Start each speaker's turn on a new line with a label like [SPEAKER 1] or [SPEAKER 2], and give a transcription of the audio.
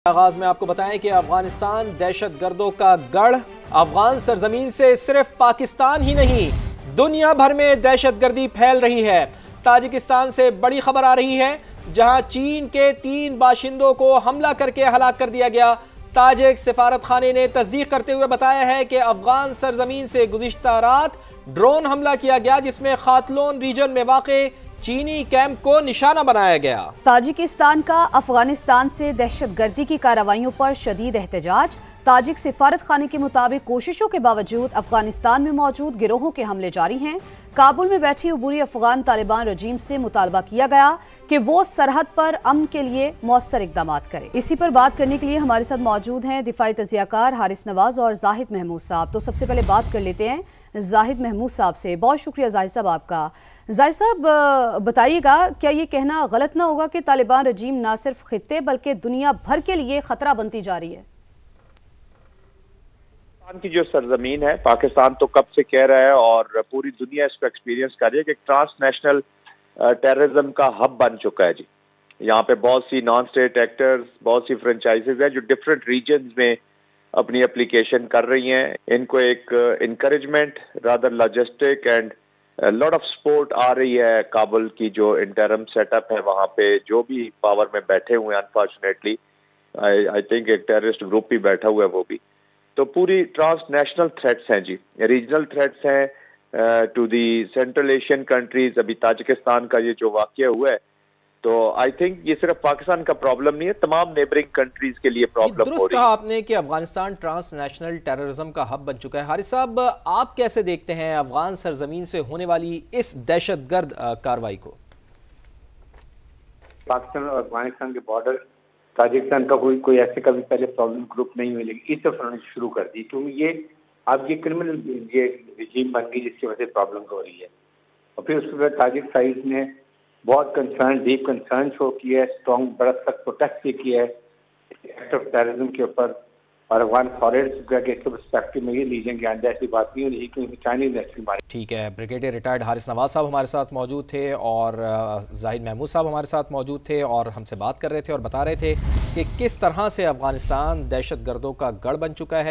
[SPEAKER 1] آغاز میں آپ کو بتائیں کہ افغانستان دہشت گردوں کا گڑھ۔ افغان سرزمین سے صرف پاکستان ہی نہیں دنیا بھر میں دہشت گردی پھیل رہی ہے۔ تاجکستان سے بڑی خبر آ رہی ہے جہاں چین کے 3 باشندوں کو حملہ کر کے ہلاک کر دیا گیا۔ تاجک سفارت خانے نے تصدیق کرتے ہوئے بتایا ہے کہ افغان سرزمین سے گزشتہ رات ڈرون حملہ کیا گیا جس میں خاتلون ریجن میں واقع چینی کیمپ کو نشانہ بنایا گیا۔
[SPEAKER 2] تاجکستان کا افغانستان سے دہشت گردی کی کارروائیوں پر شدید احتجاج۔ تاجک سفارت خانے کے مطابق کوششوں کے باوجود افغانستان میں موجود گروہوں کے حملے جاری ہیں۔ کابل میں بیٹھی عبوری افغان طالبان رجیم سے مطالبہ کیا گیا کہ وہ سرحد پر امن کے لیے مؤثر اقدامات کرے۔ اسی پر بات کرنے کے لیے ہمارے ساتھ موجود ہیں دفاعی تجزیہ کار حارث نواز اور زاہد محمود صاحب۔ تو سب سے پہلے بات کر لیتے ہیں زاہد محمود صاحب سے۔ بہت شکریہ زاہد صاحب آپ کا۔ زاہد صاحب بتائیے گا کیا یہ کہنا غلط نہ ہوگا کہ طالبان رجیم نہ صرف خطے بلکہ دنیا بھر کے لیے خطرہ بنتی جا رہی ہے؟
[SPEAKER 3] پاکستان کی جو سرزمین ہے، پاکستان تو کب سے کہہ رہا ہے اور پوری دنیا اس کو ایکسپیرینس کر رہی ہے کہ ٹرانس نیشنل ٹیررزم کا ہب بن چکا ہے جی۔ یہاں پہ بہت سی نان اسٹیٹ ایکٹرز، بہت سی فرنچائزز ہیں جو ڈفرینٹ ریجنز میں اپنی اپلیکیشن کر رہی ہیں۔ ان کو ایک encouragement rather logistic and lot of support آ رہی ہے۔ کابل کی جو انٹرم سیٹ اپ ہے وہاں پہ جو بھی پاور میں بیٹھے ہوئے ہیں، انفارچونیٹلی آئی تھنک ایک ٹیررسٹ گروپ بھی بیٹھا ہوا ہے وہ بھی، تو پوری ٹرانس نیشنل تھریٹس ہیں جی، ریجنل تھریٹس ہیں to the central Asian countries. ابھی تاجکستان کا یہ جو واقعہ ہوا ہے تو آئی تھنک یہ صرف پاکستان کا پرابلم نہیں ہے، تمام نیبرنگ کنٹریز کے لیے پرابلم ہو رہی ہے۔
[SPEAKER 1] درست کہا آپ نے کہ افغانستان ٹرانس نیشنل ٹیررزم کا ہب بن چکا ہے۔ حارث صاحب آپ کیسے دیکھتے ہیں افغان سرزمین سے ہونے والی اس دہشت گرد کارروائی کو؟
[SPEAKER 4] پاکستان اور افغانستان کے بارڈر تاجکستان کا کوئی ایسے کبھی پہلے پرابلم گروپ نہیں ہوئے، لیکن اس دفعہ شروع کر دی کیونکہ یہ کرمنل یہ رجیم بن گئی جس کی وجہ سے پرابلم ہو رہی ہے۔ اور پھر اس کے بعد تاجک سائڈ نے بہت ڈیپ کنسرن شو کیا ہے، اسٹرانگ بڑا سخت پروٹیسٹ بھی کیا ہے ایکٹ آف ٹیررزم کے اوپر، اور افغان فارورڈ کے پرسپیکٹو میں یہ لیجیں کہ آئندہ ایسی بات نہیں ہونی کیونکہ چائنیز نیشنل مارے۔
[SPEAKER 1] ٹھیک ہے، بریگیڈیئر ریٹائرڈ حارث نواز صاحب ہمارے ساتھ موجود تھے اور زاہد محمود صاحب ہمارے ساتھ موجود تھے اور ہم سے بات کر رہے تھے اور بتا رہے تھے کہ کس طرح سے افغانستان دہشت گردوں کا گڑھ بن چکا ہے۔